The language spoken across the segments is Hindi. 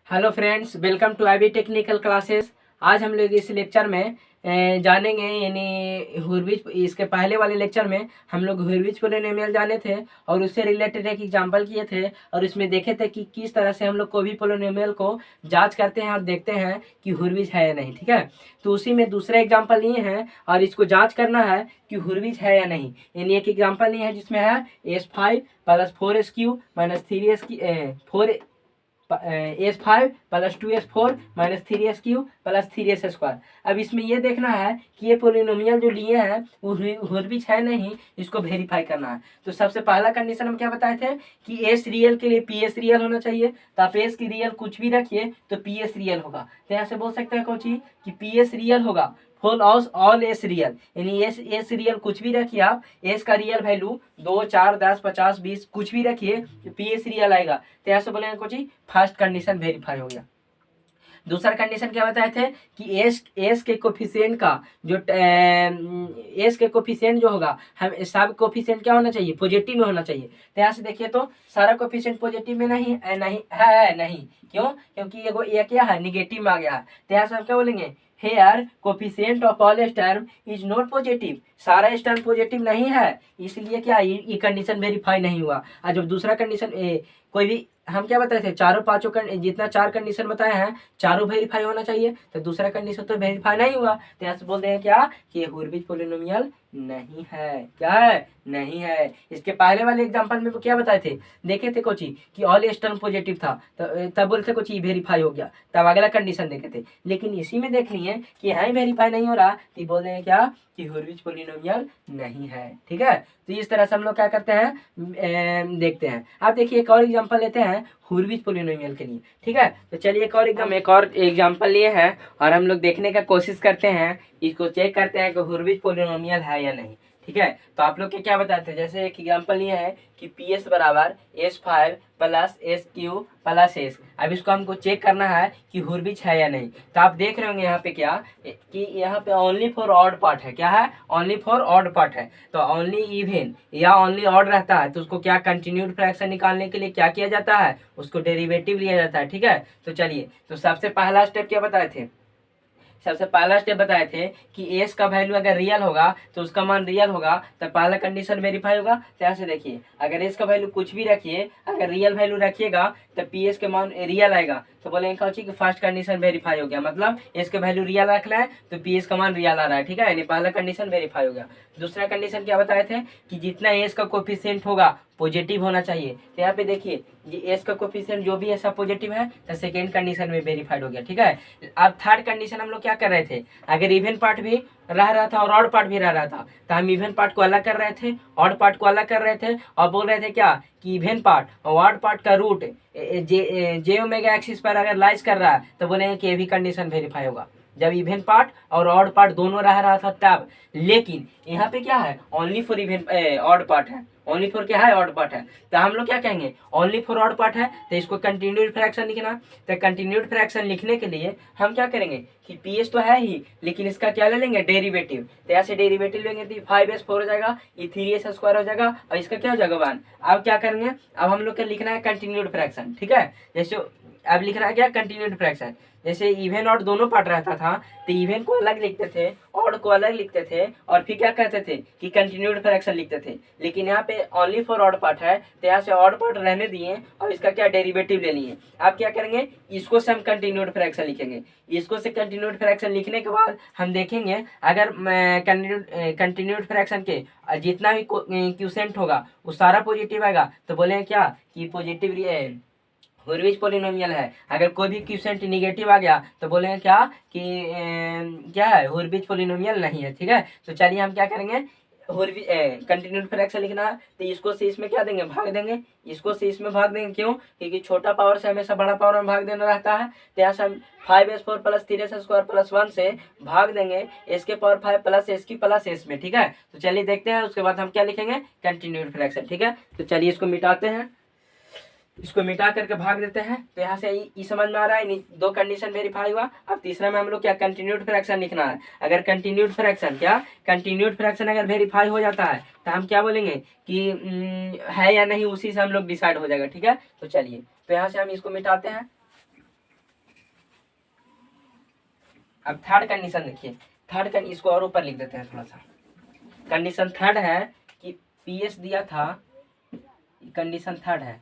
Hello friends, welcome to IB technical classes. आज हम लोग इस लेक्चर में जानेंगे यानी हुरविच। इसके पहले वाले लेक्चर में हम लोग हुरविच पोलिनोमियल जाने थे और उससे रिलेटेड एक एग्जांपल किए थे और उसमें देखे थे कि किस तरह से हम लोग कोई भी पोलिनोमियल को जांच करते हैं और देखते हैं कि हुरविच है या नहीं। ठीक है, तो उसी में दूसरा एग्जाम्पल लिए हैं और इसको जाँच करना है कि हुरविच है या नहीं। यानी एक एग्जाम्पल लिए है जिसमें है S5 plus 4S³ minus 3S S5 plus 2S4 minus 3S³ plus 3S²। अब इसमें ये देखना है कि ये पोलिनोमियल जो लिए हैं वो हुरविच है नहीं, इसको वेरीफाई करना है। तो सबसे पहला कंडीशन हम क्या बताए थे कि एस रियल के लिए पी एस रियल होना चाहिए। तो आप एस की रियल कुछ भी रखिए तो पी एस रियल होगा। तो यहाँ से बोल सकते हैं कोची कि पी एस रियल होगा फॉर ऑल एस रियल, यानी एस रियल कुछ भी रखिए आप। एस का रियल वैल्यू 2, 4, 10, 50, 20 कुछ भी रखिए तो पी एस रियल आएगा। तो यहाँ से बोलेंगे कोची फर्स्ट कंडीशन वेरीफाई हो गया। दूसरा कंडीशन क्या बताए थे कि एस के कोफिशिएंट का जो एस के कोफिशिएंट जो होगा हम सब कोफिशिएंट क्या होना चाहिए, पॉजिटिव में होना चाहिए। तो यहाँ से देखिए तो सारा कोफिशिएंट पॉजिटिव में नहीं नहीं क्यों, क्योंकि ये क्या है निगेटिव में आ गया है। तो यहाँ से हम क्या बोलेंगे here coefficient of all term is not positive. सारा स्टर्म पॉजिटिव नहीं है, इसलिए क्या ये कंडीशन वेरीफाई नहीं हुआ। और जब दूसरा कंडीशन कोई भी हम क्या बताए थे चारों पांचों जितना 4 कंडीशन बताए हैं चारों वेरीफाई होना चाहिए। तो दूसरा कंडीशन तो वेरीफाई नहीं हुआ, तो यहाँ से बोलते हैं क्या कि हुरविच पोलिनोमियल नहीं है। क्या है, नहीं है। इसके पहले वाले एग्जांपल में क्या बताए थे, देखे थे कोची कि ऑल स्टर्म पॉजिटिव था, तो तब बोलते कोची वेरीफाई हो गया, तब अगला कंडीशन देखे थे। लेकिन इसी में देख लिए कि यहाँ वेरीफाई नहीं हो रहा तो बोल रहे हैं क्या कि हुरविच पोलिनोमियल नहीं है। ठीक है, तो इस तरह से हम लोग क्या करते हैं देखते हैं। अब देखिए एक और एग्जांपल लेते हैं हुरविच पोलिनोमियल के लिए। ठीक है, तो चलिए एक और एग्जांपल लिए हैं और हम लोग देखने का कोशिश करते हैं, इसको चेक करते हैं कि हुरविच पोलिनोमियल है या नहीं। ठीक है, तो आप लोग के क्या बताते हैं, जैसे एक एग्जांपल ये है कि पी एस बराबर S5 plus S³ plus S। अब इसको हमको चेक करना है कि हुरविच है या नहीं। तो आप देख रहे होंगे यहाँ पे क्या कि यहाँ पे ओनली फॉर ऑड पार्ट है। क्या है, ओनली फॉर ऑड पार्ट है। तो ओनली इवन या ओनली ऑड रहता है तो उसको क्या कंटिन्यूड फ्रैक्शन निकालने के लिए क्या किया जाता है, उसको डेरिवेटिव लिया जाता है। ठीक है, तो चलिए तो सबसे पहला स्टेप क्या बताए थे, सबसे पहला स्टेप बताए थे कि एस का वैल्यू अगर रियल होगा तो उसका मान रियल होगा, तो पहला कंडीशन वेरीफाई होगा। तो यहाँ से देखिए अगर एस का वैल्यू कुछ भी रखिए, अगर रियल वैल्यू रखिएगा तो पी एस के मान रियल आएगा। तो बोलेंगे कि फर्स्ट कंडीशन वेरीफाई हो गया, मतलब एस के वैल्यू रियल रख रहा है तो पी एस का मान रियल आ रहा है। ठीक है, यानी पहला कंडीशन वेरीफाई हो गया। दूसरा कंडीशन क्या बताए थे कि जितना एस का कोफिशिएंट होगा पॉजिटिव होना चाहिए। तो यहाँ पे देखिए एस का कोफिशिएंट जो भी ऐसा पॉजिटिव है तो सेकेंड कंडीशन में वेरीफाइड हो गया। ठीक है, अब थर्ड कंडीशन हम लोग क्या कर रहे थे, अगर इवन पार्ट भी रह रहा था और ऑड पार्ट भी रह रहा था तो हम इवन पार्ट को अलग कर रहे थे, ऑड पार्ट को अलग कर रहे थे और बोल रहे थे क्या कि इवन पार्ट और ऑड पार्ट का रूट जे ओमेगा एक्सिस पर अगर लाइज कर रहा है तो बोलेंगे कि ये भी कंडीशन वेरीफाई होगा जब इवन पार्ट और ऑड पार्ट दोनों रह रहा था तब। लेकिन यहाँ पे क्या है, only for even odd part है, ओनली फॉर क्या है, ऑड पार्ट है। तो हम लोग क्या कहेंगे, ओनली फॉर ऑड पार्ट है तो इसको कंटिन्यूड फ्रैक्शन लिखना। तो कंटिन्यूड फ्रैक्शन लिखने के लिए हम क्या करेंगे कि पी एस तो है ही लेकिन इसका क्या ले लेंगे डेरिवेटिव। तो ऐसे डेरिवेटिव लेंगे तो 5s4 हो जाएगा, ये 3s² हो जाएगा और इसका क्या हो जाएगा 1। अब क्या करेंगे, अब हम लोग को लिखना है कंटिन्यूड फ्रैक्शन। ठीक है, जैसे अब लिख रहा है क्या कंटिन्यूड फ्रैक्शन, जैसे इवन और दोनों पार्ट रहता था तो इवन को अलग लिखते थे, ऑड को अलग लिखते थे और फिर क्या कहते थे कि कंटिन्यूड फ्रैक्शन लिखते थे। लेकिन यहाँ पे ओनली फॉर ऑड पार्ट है तो यहाँ से ऑड पार्ट रहने दिए और इसका क्या डेरिवेटिव ले लिए। अब क्या करेंगे, इसको से हम कंटिन्यूड फ्रैक्शन लिखेंगे। इसको से कंटिन्यूड फ्रैक्शन लिखने के बाद हम देखेंगे अगर कंटिन्यूड फ्रैक्शन के जितना भी क्यूसेंट होगा वो सारा पॉजिटिव आएगा तो बोलेंगे क्या कि पॉजिटिव हुरविच पोलिनोमियल है। अगर कोई भी क्वोशिएंट नेगेटिव आ गया तो बोलेंगे क्या कि क्या है, हुरविच पोलिनोमियल नहीं है। ठीक है, तो चलिए हम क्या करेंगे, कंटिन्यूड फ्रैक्शन लिखना है तो इसको से इसमें क्या देंगे, भाग देंगे। इसको से इसमें भाग देंगे, क्यों, क्योंकि छोटा पावर से हमेशा बड़ा पावर में भाग देना रहता है। तो यहाँ से हम 5s4 प्लस 3s² प्लस 1 से भाग देंगे s के power 5 plus s³ plus s में। ठीक है, तो चलिए देखते हैं उसके बाद हम क्या लिखेंगे, कंटिन्यूड फ्रैक्शन। ठीक है, तो चलिए इसको मिटाते हैं, इसको मिटा करके भाग देते हैं। तो यहाँ से ये समझ में आ रहा है, दो कंडीशन वेरीफाई हुआ। अब तीसरा में हम लोग क्या कंटिन्यूड फ्रैक्शन लिखना है। अगर कंटिन्यूड फ्रैक्शन अगर वेरीफाई हो जाता है तो हम क्या बोलेंगे कि है या नहीं, उसी से हम लोग डिसाइड हो जाएगा। ठीक है, तो चलिए तो यहाँ से हम इसको मिटाते हैं। अब थर्ड कंडीशन देखिए, थर्ड कंडीशन इसको और ऊपर लिख देते हैं थोड़ा सा। कंडीशन थर्ड है कि PS दिया था, कंडीशन थर्ड है,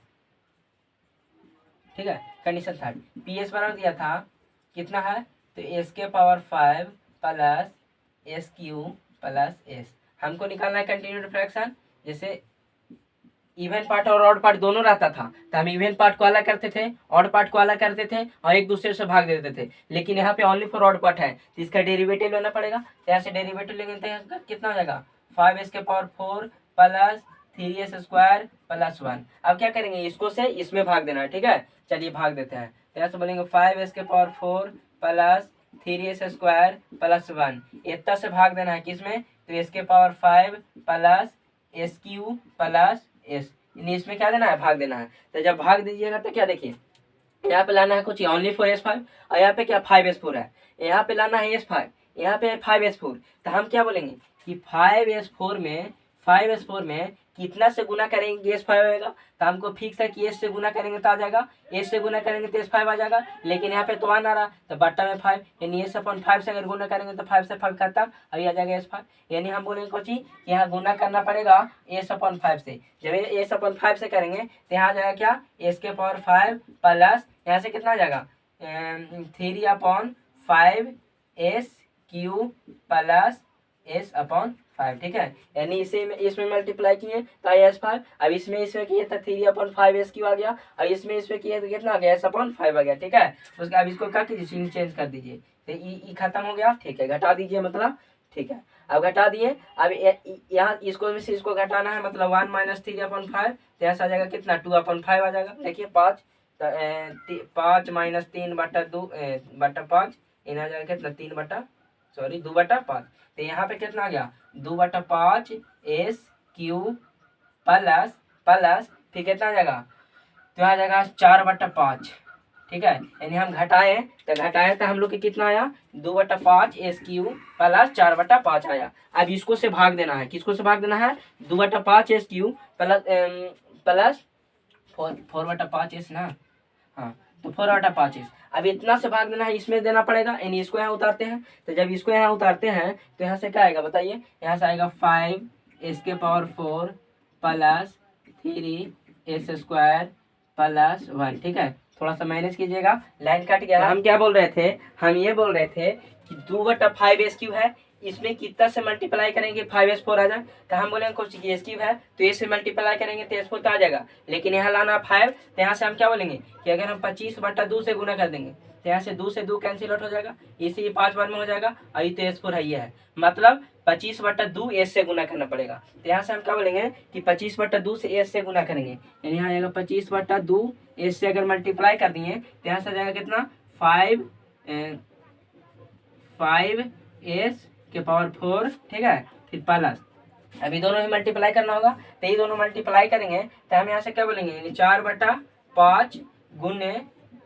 ठीक है। कंडीशन थर्ड PS बराबर दिया था कितना है, तो S के power 5 plus S Q plus S. हमको निकालना है कंटिन्यूड फ्रैक्शन। जैसे इवन पार्ट और ऑड पार्ट दोनों रहता था तो हम इवन पार्ट को अलग करते थे, ऑड पार्ट को अलग करते थे और एक दूसरे से भाग देते थे। लेकिन यहाँ पे ओनली फॉर ऑड पार्ट है तो इसका डेरिवेटिव लेना पड़ेगा। तो यहाँ से डेरिवेटिव लेंगे तो कितना हो जाएगा, 5s के power 4 plus 3s square plus 1। अब क्या करेंगे, इसको से इसमें भाग देना है, ठीक है। चलिए भाग देते हैं। तो यहाँ से बोलेंगे 5s के power 4 plus 3s square plus 1, इतना से भाग देना है किसमें, तो s के power 5 plus S Q plus S, इसमें क्या देना है, भाग देना है। तो जब भाग दीजिएगा तो क्या देखिए, यहाँ पे लाना है कुछ ओनली फॉर S5 और यहाँ पे क्या 5S4 है, यहाँ पे लाना है S5, यहाँ पे 5S4। तो हम क्या बोलेंगे कि 5S4 में कितना से गुना करेंगे S5 आएगा। तो हमको फिक्स है कि S से गुना करेंगे तो आ जाएगा, S से गुना करेंगे तो S5 आ जाएगा। लेकिन यहाँ पे तो आ ना रहा तो बट्टा में 5, यानी S अपन 5 से अगर गुना करेंगे तो 5 से 5 खत्म, अभी आ जाएगा S5। यानी हम बोलेंगे कुछ ही यहाँ गुना करना पड़ेगा S/5 से। जब S/5 से करेंगे तो यहाँ आ जाएगा क्या, S के पावर 5 प्लस यहाँ से कितना आ जाएगा 3/5 प्लस S/5, ठीक है। यानी इसमें मल्टीप्लाई किए तो आया S5। अब इसमें किए तो 3/5 आ गया, और इसमें किए तो कितना आ गया S/5 आ गया, ठीक है। उसके अब इसको क्या कीजिए, चिन्ह चेंज कर दीजिए तो ई खत्म हो गया, ठीक है। घटा दीजिए मतलब, ठीक है। अब घटा दिए, अब यहाँ इसको घटाना है मतलब 1 माइनस 3/5, तो ऐसा आ जाएगा कितना 2/5 आ जाएगा। देखिए 5 माइनस 3/2/5 इन आ जाएगा कितना 2/5। तो यहाँ पे कितना आ गया 2/5 SQ प्लस फिर कितना आ जाएगा, तो आ जाएगा 4/5, ठीक है। यानी हम घटाए तो हम लोग के कितना आया 2/5 SQ प्लस 4/5 आया। अब इसको से भाग देना है, किसको से भाग देना है, 2/5 SQ प्लस 4/5 S ना, हाँ तो 4/5 S। अब इतना से भाग देना है, इसमें देना पड़ेगा, यानी इसको यहाँ उतारते हैं। तो जब इसको यहाँ उतारते हैं तो यहाँ से क्या आएगा बताइए, यहाँ से आएगा 5s के power 4 plus 3s square plus 1, ठीक है। थोड़ा सा मैनेज कीजिएगा, लाइन कट गया। हम क्या बोल रहे थे, हम ये बोल रहे थे कि 2/5 SQ है, इसमें कितना से मल्टीप्लाई करेंगे 5S4 आ जाए। तो हम बोलेंगे कुछ SQ है तो ए से मल्टीप्लाई करेंगे तो S4 तो आ जाएगा। लेकिन यहाँ लाना 5, तो यहाँ से हम क्या बोलेंगे कि अगर हम 25/2 से गुना कर देंगे तो यहाँ से 2 से 2 कैंसिल आउट हो जाएगा, इसी 5 बार में हो जाएगा। और तो S4 है, ये है मतलब 25/2 S से गुना करना पड़ेगा। तो यहाँ से हम क्या बोलेंगे कि 25/2 से S से गुना करेंगे, यानी यहाँ आएगा 25/2 S से अगर मल्टीप्लाई कर दिए तो यहाँ से आ जाएगा कितना 5s के पावर 4, ठीक है। फिर प्लस अभी दोनों ही मल्टीप्लाई करना होगा, तो ये दोनों मल्टीप्लाई करेंगे तो हम यहाँ से क्या बोलेंगे, यानी 4/5 गुने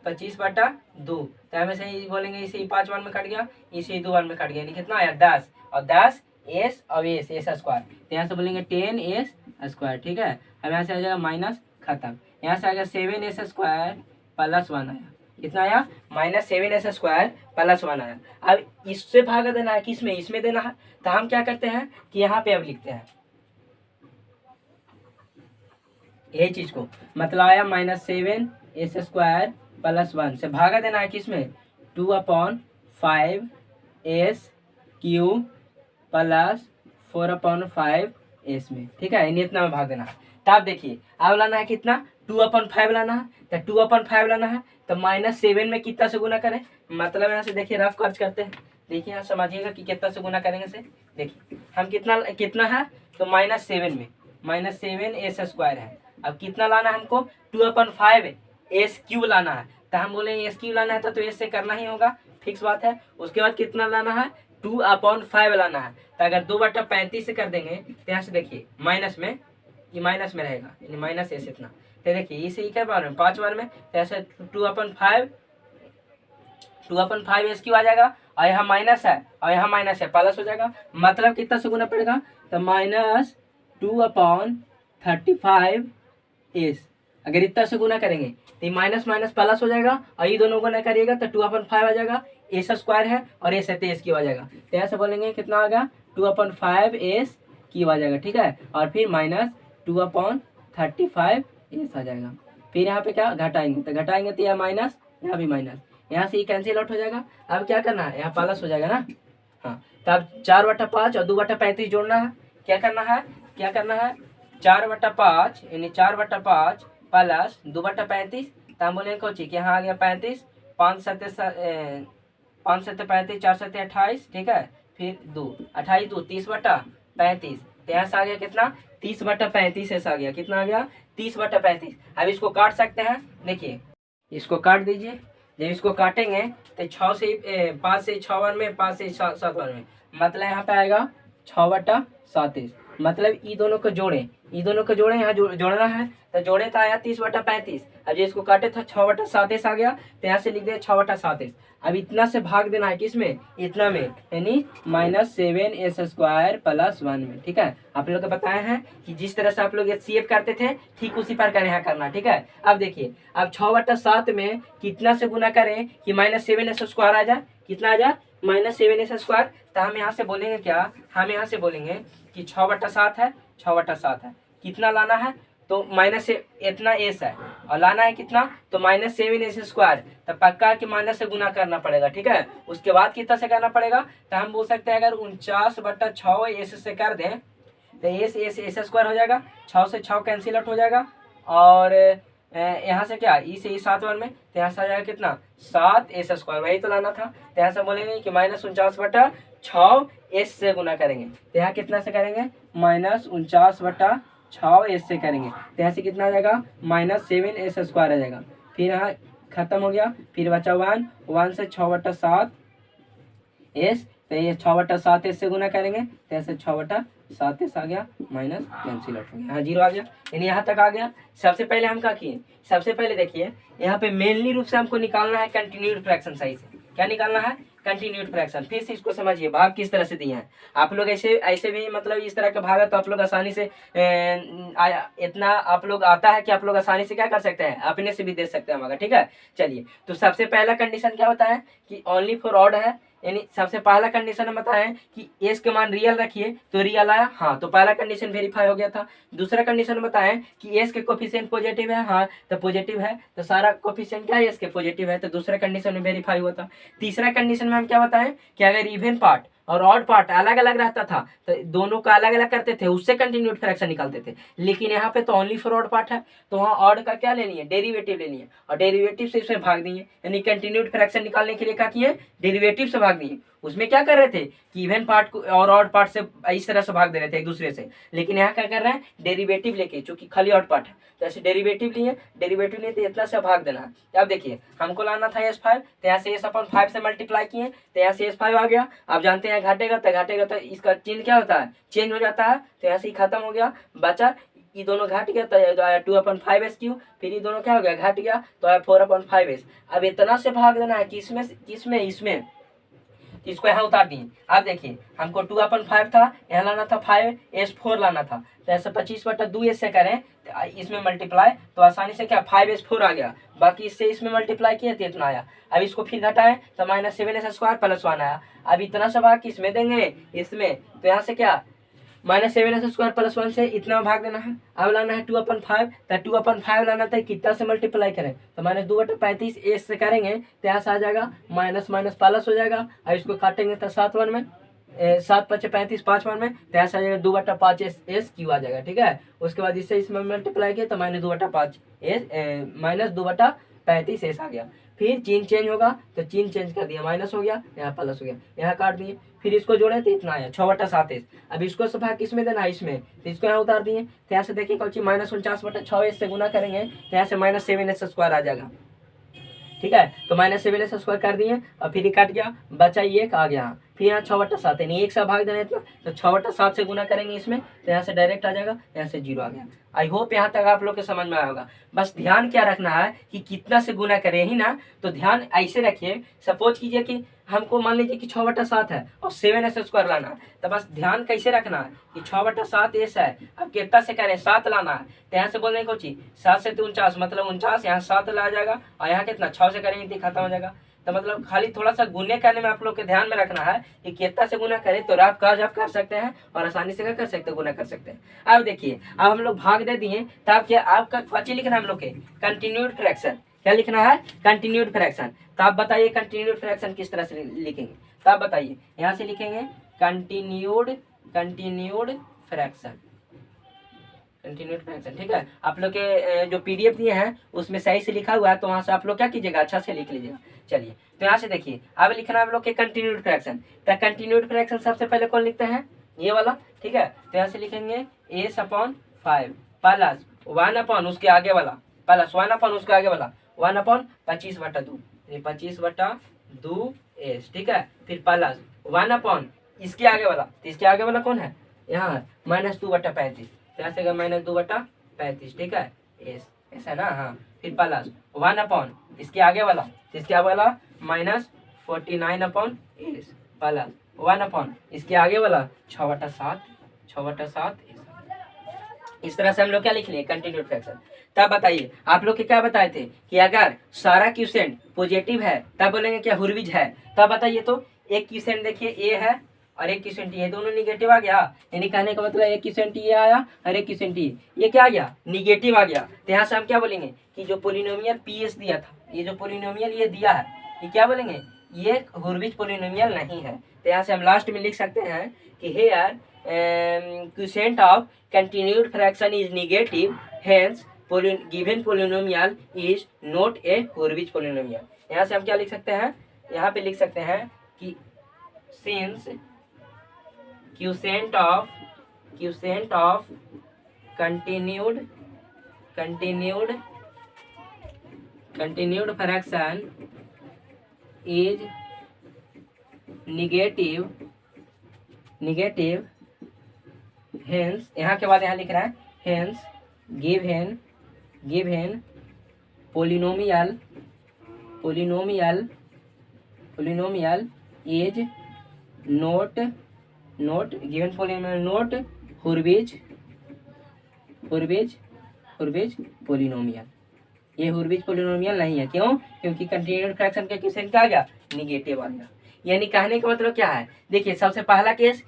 25/2। तो हम ऐसे ही बोलेंगे, इसे 5 बार में कट गया, इसे 2 बार में कट गया, यानी कितना आया 10, और 10 S और S स्क्वायर। तो यहाँ से बोलेंगे 10S स्क्वायर, ठीक है। अब यहाँ से आ जाएगा माइनस, खत्म। यहाँ से आएगा 7S स्क्वायर प्लस 1 आया, कितना आया -7S स्क्वायर प्लस 1 आया। अब इससे भागा देना है, किसमें, इसमें देना है। तो हम क्या करते हैं कि यहाँ पे अब लिखते हैं यही चीज को, मतलब आया -7S स्क्वायर प्लस 1 से भागा देना है किसमें 2/5 SQ प्लस 4/5 S में, ठीक है। इतना में भाग देना है। तब देखिए अब लाना है कितना 2/5 लाना है, तो 2/5 लाना है तो -7 में कितना से गुना करें, मतलब यहाँ से देखिए रफ खर्च करते हैं। देखिए यहाँ समझिएगा कि कितना से गुना करेंगे से, देखिए हम कितना है तो -7 में -7S स्क्वायर है। अब कितना लाना है हमको 2/5 SQ लाना है, तो हम बोलेंगे SQ लाना है तो S से करना ही होगा, फिक्स बात है। उसके बाद कितना लाना है 2/5 लाना है, तो अगर 2/35 से कर देंगे तो यहाँ से देखिए माइनस में, ये माइनस में रहेगा, यानी -S इतना। तो देखिए इसे क्या बार में 5 बार में, तो ऐसे 2/5 SQ आ जाएगा, और यहाँ माइनस है और यहाँ माइनस है, प्लस हो जाएगा। मतलब कितना से गुना पड़ेगा तो -2/35S। अगर इतना से गुना करेंगे तो माइनस माइनस प्लस हो जाएगा, और ये दोनों गुना करिएगा तो 2/5 आ जाएगा। एस स्क्वायर है और एस है तो एस क्यूब आ जाएगा। तो यहाँ से बोलेंगे कितना आ गया 2/5 एस क्यूब आ जाएगा, ठीक है। और फिर माइनस 2/35 एस आ जाएगा। फिर यहाँ पे क्या घटाएंगे, तो घटाएंगे तो यह माइनस, यहाँ भी माइनस, यहाँ से ये कैंसिल आउट हो जाएगा। अब क्या करना है, यहाँ प्लस हो जाएगा ना। हाँ, तो अब 4/5 और 2/35 जोड़ना है। क्या करना है 4/5 यानी 4/5 प्लस 2/35, तो हम बोलेंगे कोची कि यहाँ आ गया 35, 5 7 35, 4 7 28, ठीक है। फिर 2 28 2 30/35, तो यहाँ से आ गया कितना 30/35 ऐसा आ गया, कितना आ गया 30/35। अब इसको काट सकते हैं, देखिए इसको काट दीजिए। जब इसको काटेंगे तो 5 से 6 में 5 से 7 में, मतलब यहाँ पे आएगा 6/37। मतलब ये दोनों को जोड़े, यहाँ जोड़ना है, तो जोड़े तो आया 30/35। अब जो इसको काटे था 6/37 आ गया, तो यहाँ से लिख दिया 6/37। अब इतना से भाग देना है किसमें, इतना में, यानी -7s² + 1 में, ठीक है। आप लोग को बताया है कि जिस तरह से आप लोग HCF करते थे ठीक उसी प्रकार यहाँ करना, ठीक है। अब देखिए, अब 6/7 में कितना से गुना करें कि -7s² आ जाए, कितना आ जाए -7s²। तो हम यहाँ से बोलेंगे क्या, हम यहाँ से बोलेंगे कि 6/7 है, 6/7 है, कितना लाना है तो माइनस से इतना एस है और लाना है कितना तो -7s²। तो पक्का कि माइनस से गुना करना पड़ेगा, ठीक है। उसके बाद कितना से करना पड़ेगा, तो हम बोल सकते हैं अगर 49/6 एस से कर दें तो एस² हो जाएगा, 6 से 6 कैंसिल आउट हो जाएगा। और यहाँ से क्या ई से ई 7 1 में, तो यहाँ से आ जाएगा कितना 7s², वही तो लाना था। तो यहाँ से बोलेंगे कि -49/6 एस से गुना करेंगे, तो यहाँ कितना से करेंगे -49/6 एस से करेंगे, तो यहाँ से कितना आ जाएगा -7s² आ जाएगा। फिर यहाँ खत्म हो गया, फिर बचा 1 से 6/7 एस, तो ये 6/7 एस से गुना करेंगे, तो ऐसे 6/7 एस आ गया, माइनस कैंसिल आउट हो गया, यहाँ 0 आ गया, यानी यहाँ तक आ गया। सबसे पहले हम क्या किए, सबसे पहले देखिए यहाँ पे मेनली रूप से हमको निकालना है कंटिन्यूड फ्रैक्शन। सही से क्या निकालना है, कंटिन्यूड फ्रैक्शन। फिर से इसको समझिए भाग किस तरह से दिए हैं आप लोग, ऐसे भी मतलब इस तरह का भाग है तो आप लोग आसानी से इतना आप लोग आता है कि आप लोग आसानी से क्या कर सकते हैं, अपने से भी दे सकते हैं भागा, ठीक है। चलिए, तो सबसे पहला कंडीशन क्या होता है कि ओनली फॉर ऑड है, यानी सबसे पहला कंडीशन हम बताएं कि एस के मान रियल रखिए तो रियल आया, हाँ, तो पहला कंडीशन वेरीफाई हो गया था। दूसरा कंडीशन बताएं कि एस के कोफिशिएंट पॉजिटिव है, हाँ, तो पॉजिटिव है, तो सारा कोफिशिएंट क्या है एस के पॉजिटिव है, तो दूसरा कंडीशन में वेरीफाई हुआ था। तीसरा कंडीशन में हम क्या बताएं कि अगर इवन पार्ट और ऑड पार्ट अलग अलग रहता था तो दोनों का अलग अलग करते थे, उससे कंटिन्यूड फ्रैक्शन निकालते थे। लेकिन यहाँ पे तो ओनली फॉर ऑड पार्ट है, तो वहाँ ऑड का क्या लेनी है, डेरिवेटिव लेनी है, और डेरिवेटिव से इसमें भाग दिए, यानी कंटिन्यूड फ्रैक्शन निकालने के लिए क्या किए, डेरिवेटिव से भाग दिए। उसमें क्या कर रहे थे कि इवन पार्ट को और ऑड पार्ट से इस तरह से भाग दे रहे थे एक दूसरे से, लेकिन यहाँ क्या कर रहे हैं डेरिवेटिव लेके, चूंकि खाली ऑड पार्ट है तो ऐसे डेरिवेटिव लिए तो इतना से भाग देना है। अब देखिए हमको लाना था S5, तो यहाँ से S/5 से मल्टीप्लाई किए, तो यहाँ से S5 आ गया। आप जानते हैं घटेगा तो इसका चिन्ह क्या होता है, चेंज हो जाता है, तो यहाँ से ही खत्म हो गया, बचा ये दोनों घट गया तो आया 2/5s³, फिर ये दोनों क्या हो गया घट गया तो आया 4/5s। अब इतना से भाग देना है किसमें इसमें, इसको यहाँ उतार दिए। अब देखिए हमको 2/5 था, यहाँ लाना था 5s4 लाना था, तो ऐसे 25/2 से करें तो इसमें मल्टीप्लाई तो आसानी से क्या 5s4 आ गया, बाकी इससे इसमें मल्टीप्लाई किया तो इतना आया। अब इसको फिर घटाएं तो -7s² + 1 आया। अब इतना सा भाग किसमें देंगे, इसमें, तो यहाँ से क्या -7s² + 1 से इतना भाग देना है। अब लाना है 2/5, तो 2/5 लाना था कितना से मल्टीप्लाई करें, तो -2/35 एस से करेंगे तो यहाँ से आ जाएगा माइनस माइनस प्लस हो जाएगा। अब इसको काटेंगे तो 7 1 में 7 5 35 5 1 में, तो यहाँ से आ जाएगा 2/5 s³ आ जाएगा, ठीक है। उसके बाद इससे इसमें मल्टीप्लाई किया तो -2/35 एस आ गया। फिर चिन्ह चेंज होगा तो चिन्ह चेंज कर दिया, माइनस हो गया, यहाँ प्लस हो गया, यहाँ काट दिए, फिर इसको जोड़े तो इतना आया 6/7। अब इसको से भाग किसमें देना है, इसमें, तो इसको यहाँ उतार दिए, तो यहाँ से देखिए कौची -49/6 से गुना करेंगे तो यहाँ से -7s² आ जाएगा, ठीक है। तो -7s² कर दिए और फिर ये कट गया, बचा ये आ गया, फिर यहाँ 6/7 यानी एक से भाग देना इतना, तो 6/7 से गुना करेंगे इसमें तो यहाँ से डायरेक्ट आ जाएगा, यहाँ से 0 आ गया। आई होप यहाँ तक आप लोग के समझ में आया होगा। बस ध्यान क्या रखना है कि कितना से गुना करें ही ना, तो ध्यान ऐसे रखिए, सपोज कीजिए कि हमको मान लीजिए कि 6/7 है और 7s² लाना है, तो बस ध्यान कैसे रखना है कि 6/7 एस है, अब कितना से करें 7 लाना है, तो यहाँ से बोलने को 7 से 49 मतलब 49, यहाँ 7 ला जाएगा और यहाँ कितना 6 से करेंगे तो खत्म हो जाएगा। तो मतलब खाली थोड़ा सा गुने करने में आप लोग के ध्यान में रखना है कि कितना से गुना करें तो आप काज आप कर सकते हैं और आसानी से क्या कर सकते हैं, गुना कर सकते हैं। अब देखिए, अब हम लोग भाग दे दिए, तब क्या आपका बच्चे लिखना है हम लोग के कंटिन्यूड फ्रैक्शन। क्या लिखना है? Continued fraction. तो आप बताइए कंटिन्यूड फ्रैक्शन किस तरह से लिखेंगे, तो आप बताइए। यहाँ से लिखेंगे कंटिन्यूड फ्रैक्शन, कंटिन्यूड फ्रैक्शन। ठीक है, आप लोग के जो पीडीएफ दिए हैं उसमें सही से लिखा हुआ है, तो वहां से आप लोग क्या कीजिएगा, अच्छा से लिख लीजिएगा। चलिए, तो यहाँ से देखिए, अब लिखना है आप लोग के कंटिन्यूड फ्रैक्शन। तो कंटिन्यूड फ्रैक्शन सबसे पहले कौन लिखते हैं, ये वाला। ठीक है, तो यहाँ से लिखेंगे s/5 प्लस 1 उसके आगे वाला, प्लस 1 उसके आगे वाला 1/25/2, 25/2s। ठीक है, फिर प्लस 1 इसके आगे वाला, तो इसके आगे वाला कौन है, यहाँ -2/35, यहाँ से -2/35। ठीक है, एस ऐसा ना, हाँ। फिर प्लस 1 इसके आगे वाला, इसके आगे वाला -49/s, प्लस 1 इसके आगे वाला 6/7। इस तरह से हम लोग क्या लिख लिए, कंटिन्यूड फ्रैक्शन। तब बताइए, आप लोग के क्या बताए थे कि अगर सारा क्वेश्चन पॉजिटिव है तब बोलेंगे क्या हुर्विज है। तब बताइए, तो एक क्वेश्चन देखिए ए है और एक क्वेश्चन टी है, दोनों निगेटिव आ गया। यानी कहने का मतलब एक क्वेश्चन टी आया और एक क्वेश्चन टी, ये क्या आ गया, निगेटिव आ गया। तो यहाँ से हम क्या बोलेंगे कि जो पोलिनोमियल पीएस दिया था, ये जो पोलिनोमियल ये दिया है, ये क्या बोलेंगे, ये हुर्विज पोलिनोमियल नहीं है। तो यहाँ से हम लास्ट में लिख सकते हैं कि here quotient of continued fraction is negative, hence given polynomial is not a Hurwitz polynomial. यहाँ से हम क्या लिख सकते हैं, यहाँ पे लिख सकते हैं कि since quotient of continued fraction is negative, hence, यहाँ के बाद यहाँ लिख रहा है hence given polynomial is not given polynomial not Hurwitz polynomial. ये हुर्विज पोलिनोमियल नहीं है। क्यों? क्योंकि कंटिन्यूड फ्रैक्शन के क्वेश्चन क्या आ गया, निगेटिव आ गया। यानी कहने का मतलब क्या है, देखिए सबसे पहला केस,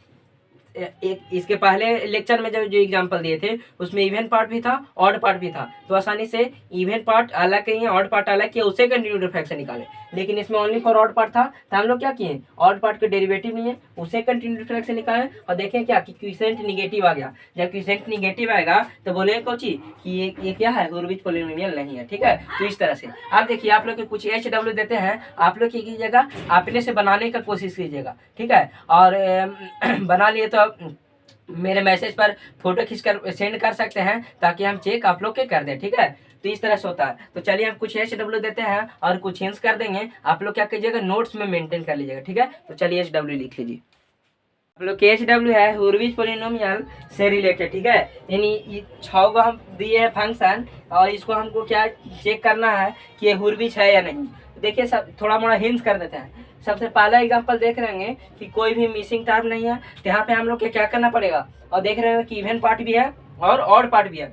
एक इसके पहले लेक्चर में जो एग्जांपल दिए थे उसमें इवन पार्ट भी था, ऑड पार्ट भी था, तो आसानी से इवन पार्ट अलग किए, ऑड पार्ट अलग किए, उससे कंटिन्यूड फ्रैक्शन निकाले। लेकिन इसमें ओनली फॉर ऑड पार्ट था, तो हम लोग क्या किए, ऑड पार्ट के डेरिवेटिव लिए उसे कंटिन्यूड फ्रैक्शन निकाले और देखें क्या कि क्वोशिएंट निगेटिव आ गया। जब क्वोशिएंट निगेटिव आएगा तो बोले कोची कि ये क्या है, हुर्विज पोलिनोमियल नहीं है। ठीक है, तो इस तरह से आप देखिए, आप लोग के कुछ HW देते हैं, आप लोग क्या कीजिएगा, अपने से बनाने का कोशिश कीजिएगा। ठीक है, और बना लिए तो मेरे मैसेज पर फोटो खींचकर सेंड कर सकते हैं ताकि हम चेक आप लोग के कर दें। ठीक है, तो इस तरह से होता है। तो चलिए हम कुछ HW देते हैं और कुछ हिंट्स कर देंगे, आप लोग क्या कीजिएगा, नोट्स में मेंटेन कर लीजिएगा। ठीक है, तो चलिए HW लिख लीजिए। आप लोग के HW है हुर्विज पोलिनोमियल से रिलेटेड। ठीक है, यानी 6 को हम दिए हैं फंक्शन और इसको हमको क्या चेक करना है कि ये हुर्विज है या नहीं। देखिए सब थोड़ा मोड़ा हिंट्स कर देते हैं। सबसे पहला एग्जांपल देख रहे हैं कि कोई भी मिसिंग टर्म नहीं है, तो यहाँ पे हम लोग के क्या करना पड़ेगा, और देख रहे हैं कि इवन पार्ट भी है और ऑड पार्ट भी है,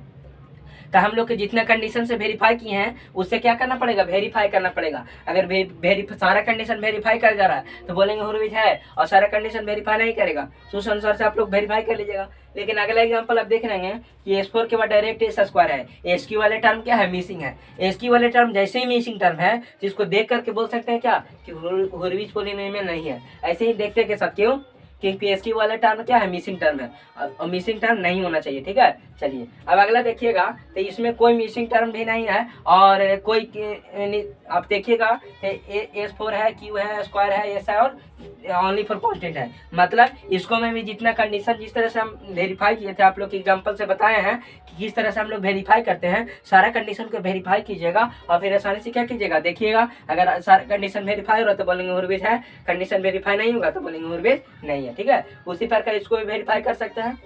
तो हम लोग के जितना कंडीशन से वेरीफाई किए हैं उससे क्या करना पड़ेगा, वेरीफाई करना पड़ेगा। अगर सारा कंडीशन वेरीफाई कर जा रहा है तो बोलेंगे हुर्विज है, और सारा कंडीशन वेरीफाई नहीं करेगा तो उस अनुसार से आप लोग वेरीफाई कर लीजिएगा। लेकिन अगला एग्जांपल आप देख रहे हैं कि S4 के बाद डायरेक्ट S² है, SQ वाले टर्म क्या है, मिसिंग है। SQ वाले टर्म जैसे ही मिसिंग टर्म है जिसको देख करके बोल सकते हैं क्या कि हुर्विज पोलिनोमियल नहीं है। ऐसे ही देखते के साथ, क्यों, क्योंकि SQ वाला टर्म क्या है, मिसिंग टर्म है और मिसिंग टर्म नहीं होना चाहिए। ठीक है, चलिए अब अगला देखिएगा, तो इसमें कोई मिसिंग टर्म भी नहीं है और कोई आप देखिएगा S4 है, Q है, स्क्वायर है, S है और ओनली फॉर कांस्टेंट है। मतलब इसको में भी जितना कंडीशन जिस तरह से हम वेरीफाई किए थे, आप लोग के एग्जांपल से बताए हैं कि किस तरह से हम लोग वेरीफाई करते हैं, सारा कंडीशन को वेरीफाई कीजिएगा और फिर आसानी से क्या कीजिएगा, देखिएगा अगर सारा कंडीशन वेरीफाई हो रहा तो बोलेंगे हुर्विज है, कंडीशन वेरीफाई नहीं होगा तो बोलेंगे हुर्विज नहीं है। ठीक है, उसी प्रकार इसको भी वेरीफाई कर सकते हैं।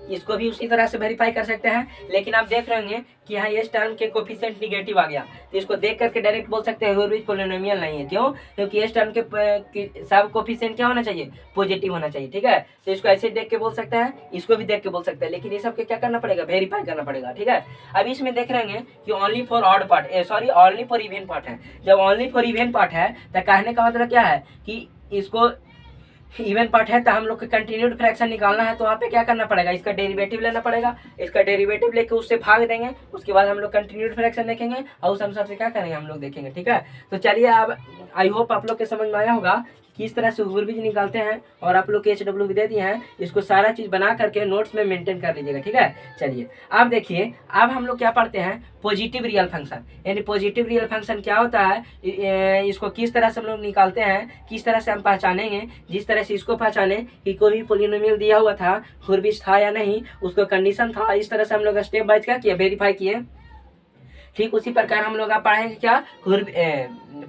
इसको भी उसी तरह से वेरीफाई कर सकते हैं। लेकिन आप देख रहे होंगे कि यहाँ इस टर्म के कोफिशिएंट निगेटिव आ गया, तो इसको देख करके डायरेक्ट बोल सकते हैं हुर्विच पॉलिनोमियल नहीं है। क्यों? क्योंकि इस टर्म के सब कोफिशिएंट क्या होना चाहिए? पॉजिटिव होना चाहिए। ठीक है, तो इसको ऐसे देख के बोल सकते हैं, इसको भी देख के बोल सकते हैं, लेकिन ये सब के क्या करना पड़ेगा? वेरीफाई करना पड़ेगा। ठीक है, अब इसमें देख रहे होंगे कि only for odd part, sorry only for even part है। जब ओनली फॉर इवन पार्ट है तो कहने का मतलब क्या है कि इसको इवन पार्ट है तो हम लोग को कंटिन्यूड फ्रैक्शन निकालना है, तो वहाँ पे क्या करना पड़ेगा? इसका डेरिवेटिव लेना पड़ेगा। इसका डेरिवेटिव लेके उससे भाग देंगे, उसके बाद हम लोग कंटिन्यूड फ्रैक्शन देखेंगे और उस अनुसार से क्या करेंगे हम लोग देखेंगे। ठीक है, तो चलिए अब आई होप आप लोग के समझ में आया होगा किस तरह से हुर्विच निकालते हैं, और आप लोग के HW भी दे दिए हैं। इसको सारा चीज बना करके नोट्स में मेंटेन कर लीजिएगा। ठीक है, चलिए अब देखिए, अब हम लोग क्या पढ़ते हैं? Positive real function. यानी पॉजिटिव रियल फंक्शन क्या होता है, इसको किस तरह से हम लोग निकालते हैं, किस तरह से हम पहचानेंगे। जिस तरह से इसको पहचाने कि कोई भी पॉलिनोमियल दिया हुआ था, हुर्विच था या नहीं, उसको कंडीशन था, इस तरह से हम लोग स्टेप बाय क्या किया? वेरीफाई किए। ठीक उसी प्रकार हम लोग आप पढ़ेंगे क्या?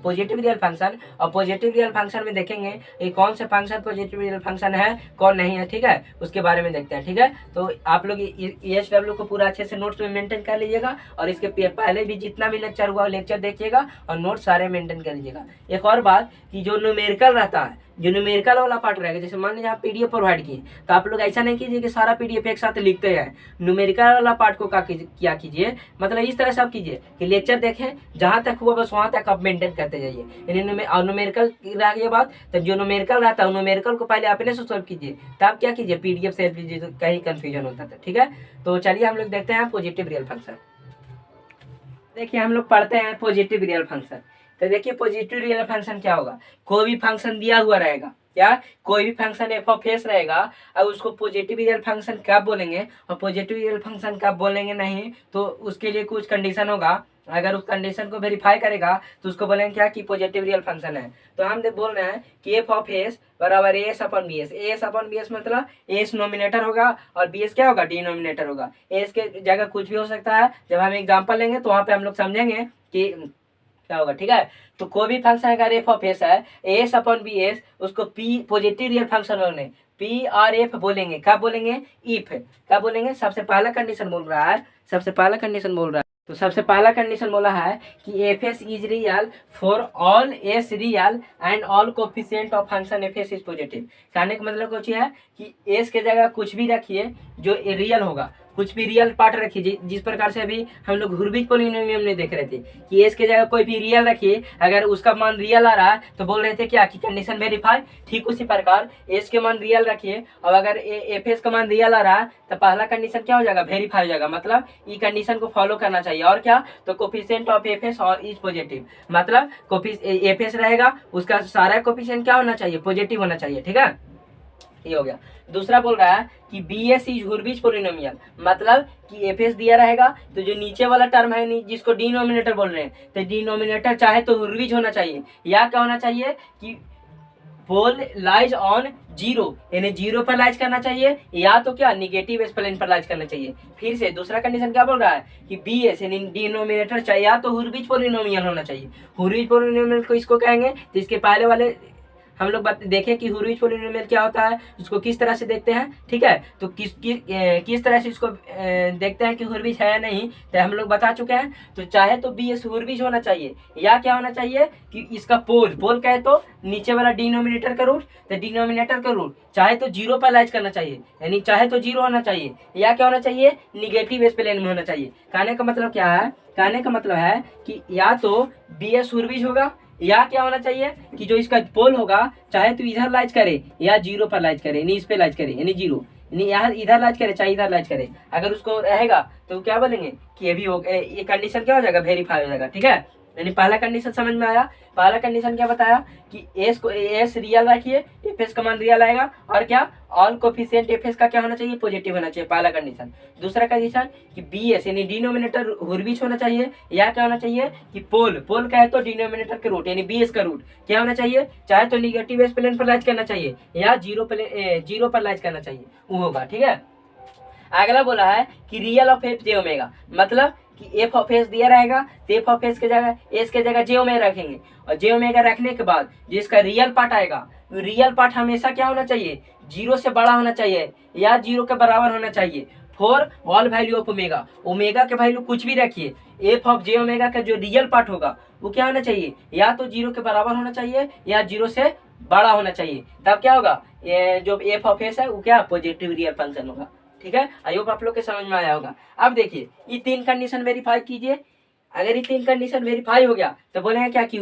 Positive real function. और पॉजिटिव रियल फंक्शन में देखेंगे ये कौन से फंक्शन पॉजिटिव रियल फंक्शन है, कौन नहीं है। ठीक है, उसके बारे में देखते हैं। ठीक है, तो आप लोग HW को पूरा अच्छे से नोट्स में मेंटेन कर लीजिएगा, और इसके पहले भी जितना भी लेक्चर हुआ लेक्चर देखिएगा और नोट्स सारे मेंटेन कर लीजिएगा। एक और बात कि जो न्यूमेरिकल रहता है, जो न्यूमेरिकल वाला पार्ट रहेगा, जैसे मान लीजिए आप PDF प्रोवाइड किए, तो आप लोग ऐसा नहीं कीजिए कि सारा PDF एक साथ लिखते हैं। न्यूमेरिकल वाला पार्ट को क्या कीजिए, मतलब इस तरह से आप कीजिए कि लेक्चर देखें, जहाँ तक हुआ बस वहाँ तक आप मेंटेन करते जाइए। यानी न्यूमेरिकल रह गया बात, तो जो न्यूमेरिकल रहता है न्यूमेरिकल को पहले अपने से सॉल्व कीजिए, तब क्या कीजिए PDF से हेल्प लीजिए, तो कहीं कंफ्यूजन होता था। ठीक है, तो चलिए हम लोग देखते हैं पॉजिटिव रियल फंक्शन। देखिए हम लोग पढ़ते हैं पॉजिटिव रियल फंक्शन। तो देखिए पॉजिटिव रियल फंक्शन क्या होगा? कोई भी फंक्शन दिया हुआ रहेगा, क्या कोई भी फंक्शन f(s) रहेगा, और उसको पॉजिटिव रियल फंक्शन कब बोलेंगे और पॉजिटिव रियल फंक्शन कब बोलेंगे नहीं, तो उसके लिए कुछ कंडीशन होगा। अगर उस कंडीशन को वेरीफाई करेगा तो उसको बोलेंगे क्या कि पॉजिटिव रियल फंक्शन है। तो हम बोल रहे हैं कि f(s) बराबर as/bs। as/bs मतलब s नोमिनेटर होगा और bs क्या होगा? डिनोमिनेटर होगा। s के जगह कुछ भी हो सकता है, जब हम एग्जाम्पल लेंगे तो वहाँ पे हम लोग समझेंगे कि क्या होगा। ठीक है, तो कोई भी फंक्शन अगर f(s) है as/bs, उसको p पॉजिटिव रियल फंक्शन बोलेंगे, p(r)(f) बोलेंगे। कब बोलेंगे? इफ। कब बोलेंगे? सबसे पहला कंडीशन बोल रहा है, सबसे पहला कंडीशन बोल रहा है, तो सबसे पहला कंडीशन बोला है कि f(s) is real for all s real and all coefficient of function f(s) is positive. कहने का मतलब कुछ है कि s के जगह कुछ भी रखिए जो रियल होगा, कुछ भी रियल पार्ट रखिए। जिस प्रकार से अभी हम लोग हुर्विच पॉलिनोमियल में देख रहे थे कि s के जगह कोई भी रियल रखिए, अगर उसका मान रियल आ रहा है तो बोल रहे थे क्या कि कंडीशन वेरीफाई। ठीक उसी प्रकार s के मान रियल रखिए, और अगर f(s) का मान रियल आ रहा है तो पहला कंडीशन क्या हो जाएगा? वेरीफाई हो जाएगा। मतलब ये कंडीशन को फॉलो करना चाहिए। और क्या? तो कोफिशिएंट ऑफ f(s) और इज पॉजिटिव, मतलब f(s) रहेगा, उसका सारा कोफिशिएंट क्या होना चाहिए? पॉजिटिव होना चाहिए। ठीक है, ये हो गया। दूसरा बोल रहा है कि BS इज हुर्विच पॉलिनोमियल, मतलब कि f(s) दिया रहेगा तो जो नीचे वाला टर्म है जिसको डिनोमिनेटर बोल रहे हैं, तो डिनोमिनेटर चाहे तो हुर्विच होना चाहिए, या क्या होना चाहिए कि पोल लाइज ऑन 0, यानी 0 पर लाइज करना चाहिए, या तो क्या निगेटिव एक्सप्लेन पर लाइज करना चाहिए। फिर से दूसरा कंडीशन क्या बोल रहा है कि BS यानी डिनोमिनेटर चाहिए या तो हुर्विच पॉलिनोमियल होना चाहिए। हुर्विच पॉलिनोमियल को इसको कहेंगे, तो इसके पहले वाले हम लोग देखें कि हुर्विच पॉलिनोमियल क्या होता है, उसको किस तरह से देखते हैं। ठीक है, तो किस तरह से इसको देखते हैं कि हुर्विच है या नहीं, तो हम लोग बता चुके हैं। तो चाहे तो BS हुर्विच होना चाहिए, या क्या होना चाहिए कि इसका पोल कहे तो नीचे वाला डिनोमिनेटर का रूट, तो डिनोमिनेटर का रूट चाहे तो 0 पर लाइज करना चाहिए, यानी चाहे तो 0 होना चाहिए, या क्या होना चाहिए? निगेटिव एक्सप्लेन में होना चाहिए। कहने का मतलब क्या है? कहने का मतलब है कि या तो BS हुर्विच होगा, या क्या होना चाहिए कि जो इसका पोल होगा चाहे तो इधर लाइज करे या 0 पर लाइज करे, यानी इस पे लाइज करे, यानी 0, यानी यहाँ इधर लाइज करे चाहे इधर लाइज करे। अगर उसको रहेगा तो क्या बोलेंगे कि ये भी हो, ये कंडीशन क्या हो जाएगा? वेरीफाई हो जाएगा। ठीक है, यानी पहला कंडीशन समझ में आया। पहला कंडीशन क्या बताया कि s रियल रखिए, f(s) का मान रियल आएगा, और क्या ऑल कोफिशिएंट f(s) का क्या होना चाहिए? पॉजिटिव होना चाहिए, पहला कंडीशन। दूसरा कंडीशन कि BS यानी डिनोमिनेटर हुर्विच होना चाहिए, या क्या होना चाहिए कि पोल का है तो डिनोमिनेटर के रूट यानी BS का रूट क्या होना चाहिए? चाहे तो निगेटिव एक्सप्लेन पर लाइज करना चाहिए, या 0 पर लाइज करना चाहिए, वो होगा। ठीक है, अगला बोला है कि रियल ऑफ f(j), मतलब कि एफ ऑफ एस दिया रहेगा तो एफ ऑफ एस के जगह एस के जगह जे ओमेगा रखेंगे, और जे ओमेगा रखने के बाद जिसका रियल पार्ट आएगा, रियल पार्ट हमेशा क्या होना चाहिए, 0 से बड़ा होना चाहिए या 0 के बराबर होना चाहिए for all value of omega. Omega के वैल्यू कुछ भी रखिए, एफ ऑफ जे ओमेगा का जो रियल पार्ट होगा वो क्या होना चाहिए, या तो 0 के बराबर होना चाहिए या 0 से बड़ा होना चाहिए। तब क्या होगा, जो एफ ऑफ एस है वो क्या पॉजिटिव रियल फंक्शन होगा। ठीक है, आई होप आप लोग के समझ में आया होगा। अब देखिए ये 3 कंडीशन वेरीफाई कीजिए। अगर ये 3 कंडीशन वेरीफाई हो गया तो बोलेंगे क्या कि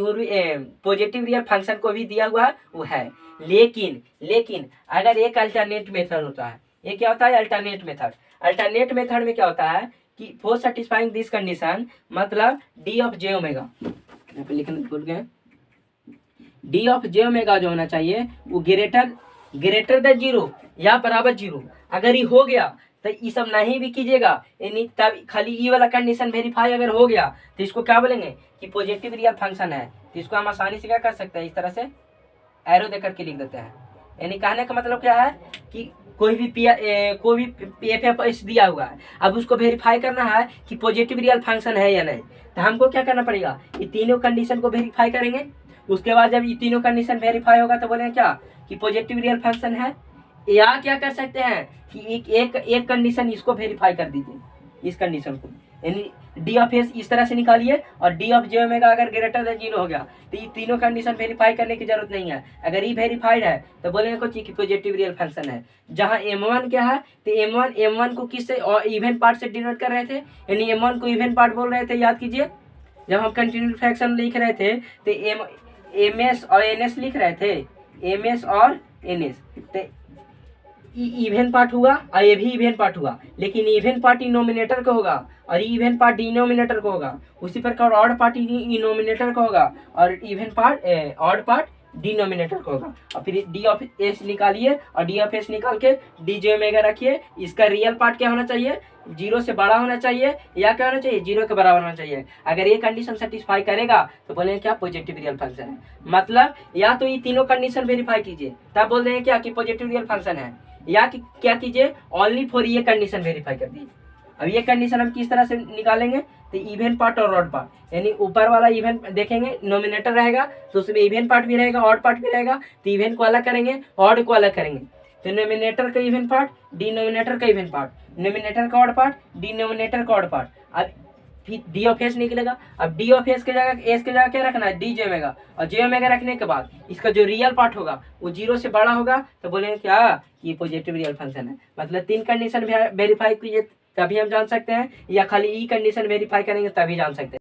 पॉजिटिव रियल फंक्शन को भी दिया हुआ है वो है। लेकिन अगर एक अल्टरनेट मेथड होता है, ये क्या होता है अल्टरनेट मेथड। अल्टरनेट मेथड में क्या होता है कि फॉर सेटिस्फाइंग दिस कंडीशन, मतलब डी ऑफ जे ओमेगा, यहाँ पे लिखना भूल गए, डी ऑफ जे ओमेगा जो होना चाहिए वो ग्रेटर देन 0 या बराबर 0। अगर ये हो गया तो ये सब नहीं भी कीजिएगा, यानी तब खाली ये वाला कंडीशन वेरीफाई अगर हो गया तो इसको क्या बोलेंगे कि पॉजिटिव रियल फंक्शन है। तो इसको हम आसानी से क्या कर सकते हैं, इस तरह से एरो दे करके लिख देते हैं। यानी कहने का मतलब क्या है कि कोई भी एफ एफ एस दिया हुआ है, अब उसको वेरीफाई करना है कि पॉजिटिव रियल फंक्शन है या नहीं, तो हमको क्या करना पड़ेगा, ये तीनों कंडीशन को वेरीफाई करेंगे। उसके बाद जब ये तीनों कंडीशन वेरीफाई होगा तो बोलेंगे क्या कि पॉजिटिव रियल फंक्शन है। या क्या कर सकते हैं कि एक कंडीशन इसको वेरीफाई कर दीजिए, इस कंडीशन को, यानी डी ऑफ एस इस तरह से निकालिए और डी ऑफ जे ओमेगा अगर ग्रेटर देन 0 हो गया तो ये तीनों कंडीशन वेरीफाई करने की जरूरत नहीं है। अगर ये वेरीफाइड है तो बोलेंगे कुछ पॉजिटिव रियल फंक्शन है। जहाँ m1 क्या है तो m1 को किससे इवन पार्ट से डिनोट कर रहे थे, यानी m1 को इवन पार्ट बोल रहे थे। याद कीजिए जब हम कंटिन्यूड फ्रैक्शन लिख रहे थे तो एम एस और एन एस लिख रहे थे, एम एस और एन एस, तो इवन पार्ट हुआ और ये भी इवन पार्ट हुआ, लेकिन इवन पार्ट इनोमिनेटर का होगा और इवन पार्ट डिनोमिनेटर का होगा। उसी प्रकार ऑड पार्ट इनोमिनेटर का होगा और even part odd part denominator का होगा। और फिर डी ऑफ एस निकालिए और डी ऑफ एस निकाल के डी जे ओमेगा रखिए। इसका रियल पार्ट क्या होना चाहिए, 0 से बड़ा होना चाहिए या क्या होना चाहिए 0 के बराबर होना चाहिए। अगर ये कंडीशन सेटिस्फाई करेगा तो बोलेंगे क्या पॉजिटिव रियल फंक्शन है। मतलब या तो ये तीनों कंडीशन वेरीफाई कीजिए तब बोल देंगे क्या कि पॉजिटिव रियल फंक्शन है, या कि क्या कीजिए ओनली फॉर ये कंडीशन वेरीफाई कर दीजिए। अब ये कंडीशन हम किस तरह से निकालेंगे तो इवन पार्ट और ऑड पार्ट, यानी ऊपर वाला इवन देखेंगे नोमिनेटर रहेगा तो उसमें इवन पार्ट भी रहेगा ऑड पार्ट भी रहेगा, तो इवन को अलग करेंगे ऑड को अलग करेंगे। तो नोमिनेटर का इवन पार्ट डिनोमिनेटर का इवन पार्ट, नोमिनेटर का ऑड पार्ट डिनोमिनेटर का ऑड पार्ट। अब फिर डी ऑफ एस निकलेगा। अब डी ऑफ एस के जगह क्या रखना है डी जे ओमेगा, और जे ओमेगा रखने के बाद इसका जो रियल पार्ट होगा वो 0 से बड़ा होगा तो बोलेंगे क्या ये पॉजिटिव रियल फंक्शन है। मतलब 3 कंडीशन वेरीफाई कीजिए तभी हम जान सकते हैं, या खाली ई कंडीशन वेरीफाई करेंगे तभी जान सकते हैं।